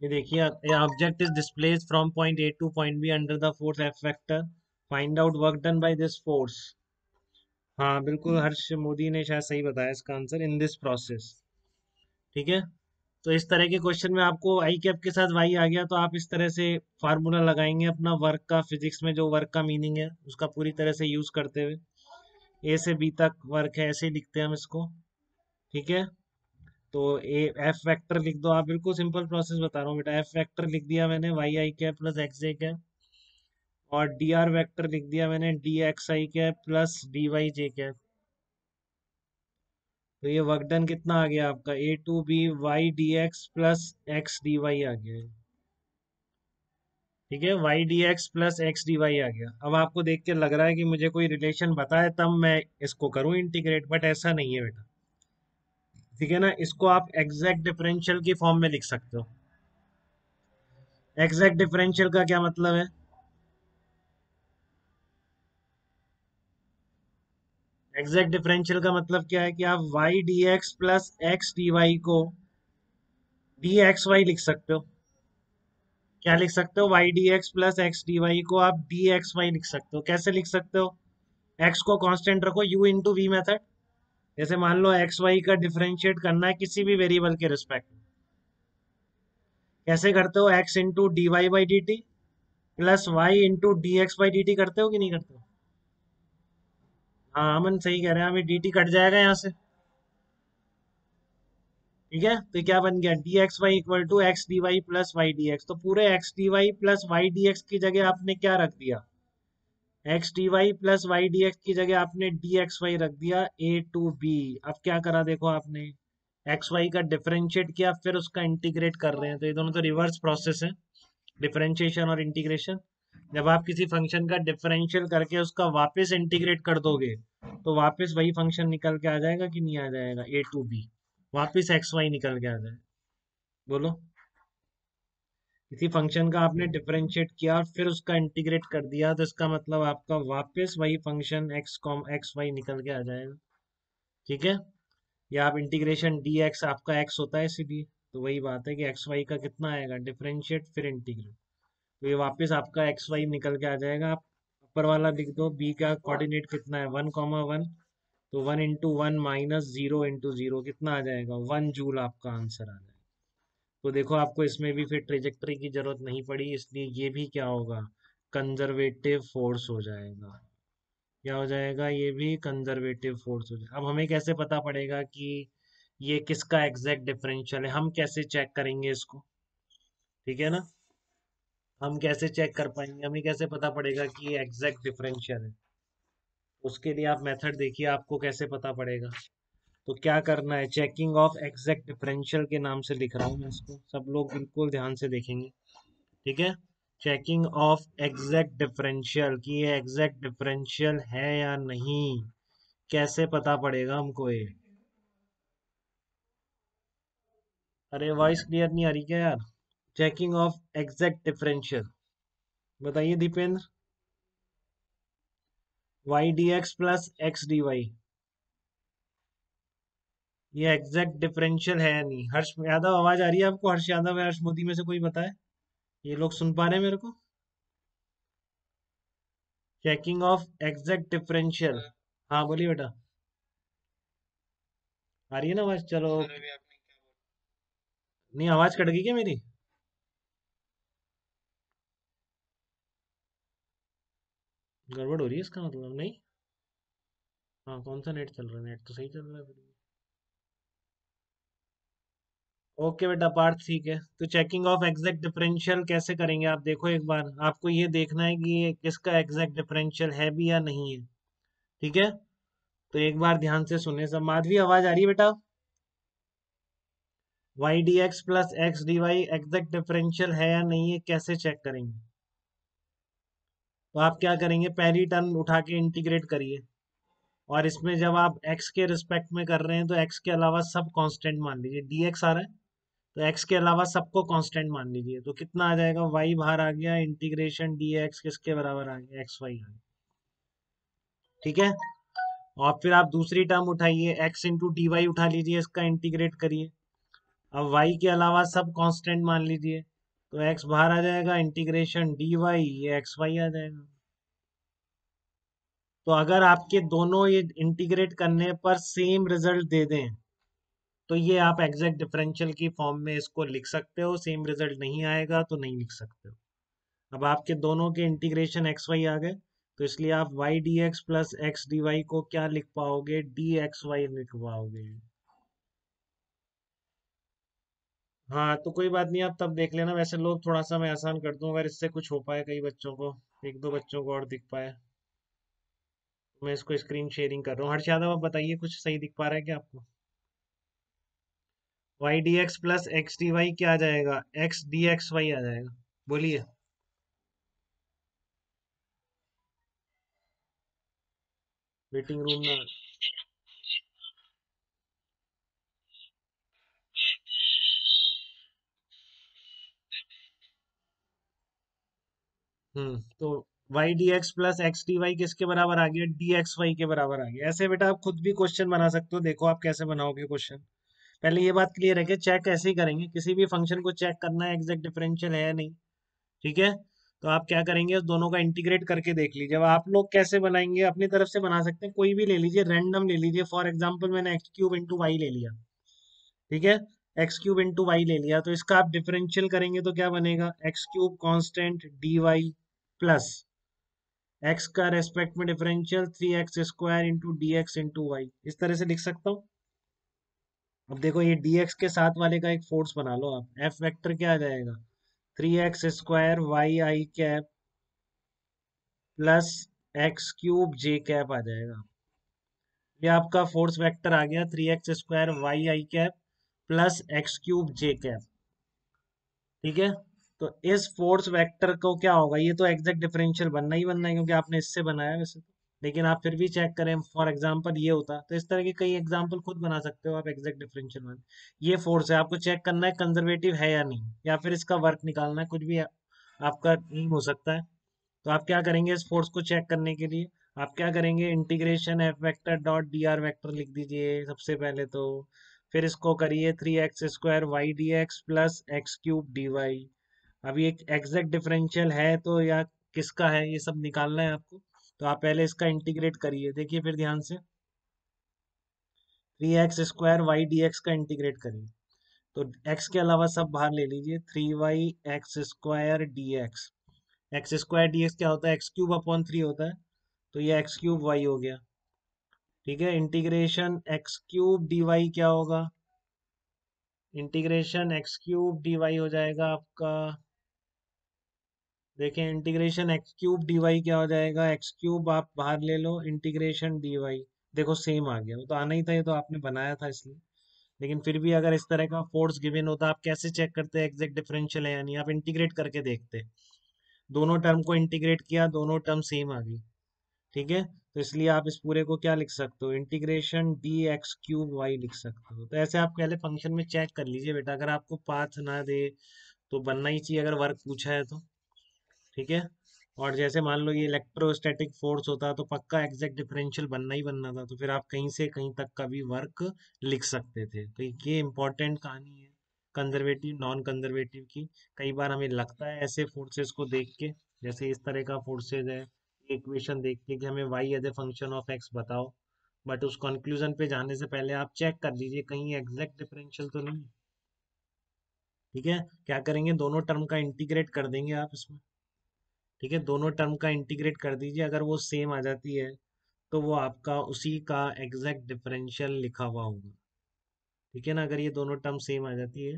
ये देखिए, object is displaced from point A two point be under the force F vector, find out work done by this force. हाँ बिल्कुल, हर्ष मोदी ने शायद सही बताया इसका आंसर, इन दिस प्रोसेस। ठीक है। तो इस तरह के क्वेश्चन में आपको आई कैप के साथ वाई आ गया तो आप इस तरह से फार्मूला लगाएंगे अपना वर्क का, फिजिक्स में जो वर्क का मीनिंग है उसका पूरी तरह से यूज करते हुए। ए से बी तक वर्क है, ऐसे ही लिखते हैं हम इसको। ठीक है। तो ए एफ वेक्टर लिख दो आप, बिल्कुल सिंपल प्रोसेस बता रहा हूँ बेटा। एफ वेक्टर लिख दिया मैंने, Y I cap plus X J cap. और डी आर वेक्टर लिख दिया मैंने, D X I cap plus D Y J cap. तो ये वर्क डन कितना आ गया आपका, A to B Y D x plus x D Y आ गया है। ठीक है, Y D x plus x D Y आ गया। अब आपको देख के लग रहा है कि मुझे कोई रिलेशन बताए तब मैं इसको करूं इंटीग्रेट, बट ऐसा नहीं है बेटा। ठीक है ना, इसको आप एग्जैक्ट डिफरेंशियल की फॉर्म में लिख सकते हो। एग्जैक्ट डिफरेंशियल का क्या मतलब है? एग्जैक्ट डिफरेंशियल का मतलब क्या है कि आप y D x plus x D y को डी एक्स वाई लिख सकते हो। क्या लिख सकते हो? Y D x plus x D y को आप डी एक्स वाई लिख सकते हो। कैसे लिख सकते हो? एक्स को कांस्टेंट रखो, यू इंटू वी मेथड। जैसे मान लो एक्स वाई का डिफरेंशिएट करना है किसी भी वेरिएबल के रिस्पेक्ट में, कैसे करते हो? X into d y by d t plus y into d x by d t, करते हो कि नहीं करते हो? हाँ अमन सही कह रहे हैं, हमें डी टी कट जाएगा यहाँ से। ठीक है, तो क्या बन गया, d x y equal to x D y plus y D x. तो पूरे x D y plus y D x की जगह आपने क्या रख दिया? X D y plus y D x की जगह आपने डी एक्स वाई रख दिया, ए टू बी। अब क्या करा देखो आपने, एक्स वाई का डिफरेंशिएट किया फिर उसका इंटीग्रेट कर रहे हैं, तो ये दोनों तो रिवर्स प्रोसेस है, डिफरेंशिएशन और इंटीग्रेशन। जब आप किसी फंक्शन का डिफरेंशियल करके उसका वापस इंटीग्रेट कर दोगे तो वापस वही फंक्शन निकल के आ जाएगा कि नहीं आ जाएगा, ए टू बी, वापस एक्स वाई निकल के आ जाएगा। बोलो, किसी फंक्शन का आपने डिफरेंशिएट किया और फिर उसका इंटीग्रेट कर दिया तो इसका मतलब आपका वापस वही function x comma x y निकल के आ जाएगा। ठीक है। या आप इंटीग्रेशन डी एक्स, आपका एक्स होता है इसीलिए, तो वही बात है कि एक्स वाई का कितना आएगा, डिफरेंशिएट फिर इंटीग्रेट, तो ये वापस आपका एक्स वाई निकल के आ जाएगा। आप ऊपर वाला लिख दो, बी का कोऑर्डिनेट कितना है, 1,1, तो 1 इंटू 1 माइनस 0 इंटू 0 कितना आ जाएगा, 1 जूल आपका आंसर आ जाएगा। तो देखो आपको इसमें भी फिर ट्रेजेक्टरी की जरूरत नहीं पड़ी, इसलिए ये भी क्या होगा, कंजर्वेटिव फोर्स हो जाएगा। क्या हो जाएगा, ये भी कंजर्वेटिव फोर्स हो जाएगा। अब हमें कैसे पता पड़ेगा कि ये किसका एग्जैक्ट डिफरेंशियल है, हम कैसे चेक करेंगे इसको? ठीक है ना, हम कैसे चेक कर पाएंगे, हमें कैसे पता पड़ेगा कि ये एग्जैक्ट डिफरेंशियल है? उसके लिए आप मेथड देखिए, आपको कैसे पता पड़ेगा। तो क्या करना है, चेकिंग ऑफ एग्जैक्ट डिफरेंशियल के नाम से लिख रहा हूँ मैं इसको, सब लोग बिल्कुल ध्यान से देखेंगे। ठीक है, चेकिंग ऑफ एग्जैक्ट डिफरेंशियल कि ये एग्जैक्ट डिफरेंशियल है या नहीं, कैसे पता पड़ेगा हमको ये? अरे वॉइस क्लियर नहीं आ रही क्या यार? चेकिंग ऑफ एग्जैक्ट डिफरेंशियल, बताइए Dipendra. Y D x plus x D y, ये एग्जैक्ट डिफरेंशियल है या नहीं? हर्ष यादव आवाज आ रही है आपको? हर्ष यादव या हर्ष मोदी में से कोई बताए, ये लोग सुन पा रहे हैं मेरे को? चेकिंग ऑफ एग्जैक्ट डिफरेंशियल, हाँ बोलिए बेटा। आ रही है ना आवाज? चलो नहीं, आवाज कट गई क्या मेरी? गड़बड़ हो रही है इसका मतलब, नहीं? हाँ कौन सा नेट चल रहा है, नेट तो सही चल रहा है फिर। ओके बेटा, पार्थ ठीक है। तो चेकिंग ऑफ एग्जैक्ट डिफरेंशियल कैसे करेंगे आप देखो, एक बार आपको ये देखना है कि ये किसका एग्जैक्ट डिफरेंशियल है भी या नहीं है। ठीक है, तो एक बार ध्यान से सुने सब। माधवी आवाज आ रही है बेटा? Y D x plus x D y exact differential है या नहीं है, कैसे चेक करेंगे? तो आप क्या करेंगे, पहली टर्म उठा के इंटीग्रेट करिए, और इसमें जब आप x के रिस्पेक्ट में कर रहे हैं तो x के अलावा सब कांस्टेंट मान लीजिए, dx आ रहा है तो x के अलावा सबको कांस्टेंट मान लीजिए, तो कितना आ जाएगा, y बाहर आ गया, इंटीग्रेशन dx किसके बराबर आ गया, xy आ गया। ठीक है, और फिर आप दूसरी टर्म उठाइए, x इंटू डी वाई उठा लीजिए, इसका इंटीग्रेट करिए। अब y के अलावा सब कांस्टेंट मान लीजिए, तो एक्स बाहर आ जाएगा, इंटीग्रेशन डी वाई, ये एक्स वाई आ जाएगा। तो अगर आपके दोनों ये इंटीग्रेट करने पर सेम रिजल्ट दे दें, तो ये आप एग्जैक्ट डिफरेंशियल की फॉर्म में इसको लिख सकते हो। सेम रिजल्ट नहीं आएगा तो नहीं लिख सकते हो। अब आपके दोनों के इंटीग्रेशन एक्स वाई आ गए, तो इसलिए आप y D x plus x D y को क्या लिख पाओगे, डी एक्स वाई लिख पाओगे। हाँ तो कोई बात नहीं, आप तब देख लेना। वैसे लोग थोड़ा सा मैं आसान कर दूं, अगर इससे कुछ हो पाए कई बच्चों को, एक दो बच्चों को और दिख पाए। मैं इसको स्क्रीन शेयरिंग कर रहा हूँ। हर्ष यादव आप बताइए, कुछ सही दिख पा रहा है क्या आपको? Y D x plus x D y क्या आ जाएगा, एक्स डी एक्स वाई आ जाएगा। बोलिए। वेटिंग रूम में। तो y D x plus x D y किसके बराबर आ गया, डी एक्स वाई के बराबर आ गया। ऐसे बेटा आप खुद भी क्वेश्चन बना सकते हो, देखो आप कैसे बनाओगे क्वेश्चन। पहले ये बात क्लियर है कि चेक ऐसे ही करेंगे, किसी भी फंक्शन को चेक करना है एग्जैक्ट डिफरेंशियल है या नहीं। ठीक है। तो आप क्या करेंगे, उस दोनों का इंटीग्रेट करके देख लीजिए। अब आप लोग कैसे बनाएंगे, अपनी तरफ से बना सकते हैं, कोई भी ले लीजिए, रैंडम ले लीजिए। फॉर एग्जांपल मैंने एक्स क्यूब इंटू वाई ले लिया। ठीक है। एक्स क्यूब इंटू वाई ले लिया, तो इसका आप डिफरेंशियल करेंगे तो क्या बनेगा, x cube constant d y plus x का रेस्पेक्ट में differential 3x² into d x into y. इस तरह से लिख सकता हूँ। अब देखो ये dx के साथ वाले का एक फोर्स बना लो आप, एफ वेक्टर क्या आ जाएगा, 3x² Y I cap plus x cube J cap आ जाएगा। ये आपका फोर्स वेक्टर आ गया, 3x² Y I cap plus x cube J cap. ठीक है। तो इस फोर्स वेक्टर को क्या होगा, ये तो एग्जैक्ट डिफरेंशियल बनना ही बनना है क्योंकि आपने इससे बनाया है वैसे तो। लेकिन आप फिर भी चेक करें, फॉर एग्जांपल ये होता तो इस तरह के कई एग्जांपल खुद बना सकते हो आप एग्जैक्ट डिफरेंशियल में। ये फोर्स है, आपको चेक करना है कंजर्वेटिव है या नहीं, या फिर इसका वर्क निकालना है, कुछ भी आपका नहीं हो सकता है। तो आप क्या करेंगे, इस फोर्स को चेक करने के लिए आप क्या करेंगे, integration f vector dot d are vector लिख दीजिए सबसे पहले तो। फिर इसको करिए 3x² y D x plus x cube d y. अभी एक एग्जैक्ट डिफरेंशियल है तो या किसका है, ये सब निकालना है आपको। तो आप पहले इसका इंटीग्रेट करिए, देखिए फिर ध्यान से, 3x² वाई डी एक्स का इंटीग्रेट करिए। तो x के अलावा सब बाहर ले लीजिए, 3y x² D x. x² D x क्या होता है, एक्स क्यूब अपॉन 3 होता है, तो ये एक्स क्यूब वाई हो गया। ठीक है। Integration x cube d y क्या होगा, integration x cube d y हो जाएगा आपका, देखें integration x cube d y क्या हो जाएगा, एक्स क्यूब आप बाहर ले लो, इंटीग्रेशन डी वाई। देखो सेम आ गया, वो तो आना ही था, ये तो आपने बनाया था इसलिए। लेकिन फिर भी अगर इस तरह का फोर्स गिवन होता, आप कैसे चेक करते एग्जैक्ट डिफरेंशियल है या नहीं, आप इंटीग्रेट करके देखते। दोनों टर्म को इंटीग्रेट किया, दोनों टर्म सेम आ गई। ठीक है। तो इसलिए आप इस पूरे को क्या लिख सकते हो, integration d x cube y लिख सकते हो। तो ऐसे आप पहले फंक्शन में चेक कर लीजिए बेटा, अगर आपको पाथ ना दे तो बनना ही चाहिए, अगर वर्क पूछा है तो। ठीक है। और जैसे मान लो ये इलेक्ट्रोस्टैटिक फोर्स होता तो पक्का एग्जैक्ट डिफरेंशियल बनना ही बनना था, तो फिर आप कहीं से कहीं तक का भी वर्क लिख सकते थे। तो ये इंपॉर्टेंट कहानी है कंजर्वेटिव नॉन कंजर्वेटिव की। कई बार हमें लगता है ऐसे फोर्सेस को देख के, जैसे इस तरह का फोर्सेज है, इक्वेशन देख के कि हमें y as a function of x बताओ, बट उस कंक्लूजन पे जाने से पहले आप चेक कर लीजिए कहीं एग्जैक्ट डिफरेंशियल तो नहीं है। ठीक है। क्या करेंगे, दोनों टर्म का इंटीग्रेट कर देंगे आप इसमें। ठीक है, दोनों टर्म का इंटीग्रेट कर दीजिए, अगर वो सेम आ जाती है तो वो आपका उसी का एग्जैक्ट डिफरेंशियल लिखा हुआ होगा। ठीक है ना, अगर ये दोनों टर्म सेम आ जाती है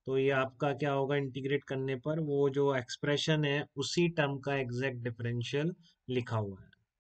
तो ये आपका क्या होगा, इंटीग्रेट करने पर वो जो एक्सप्रेशन है उसी टर्म का एग्जैक्ट डिफरेंशियल लिखा हुआ है।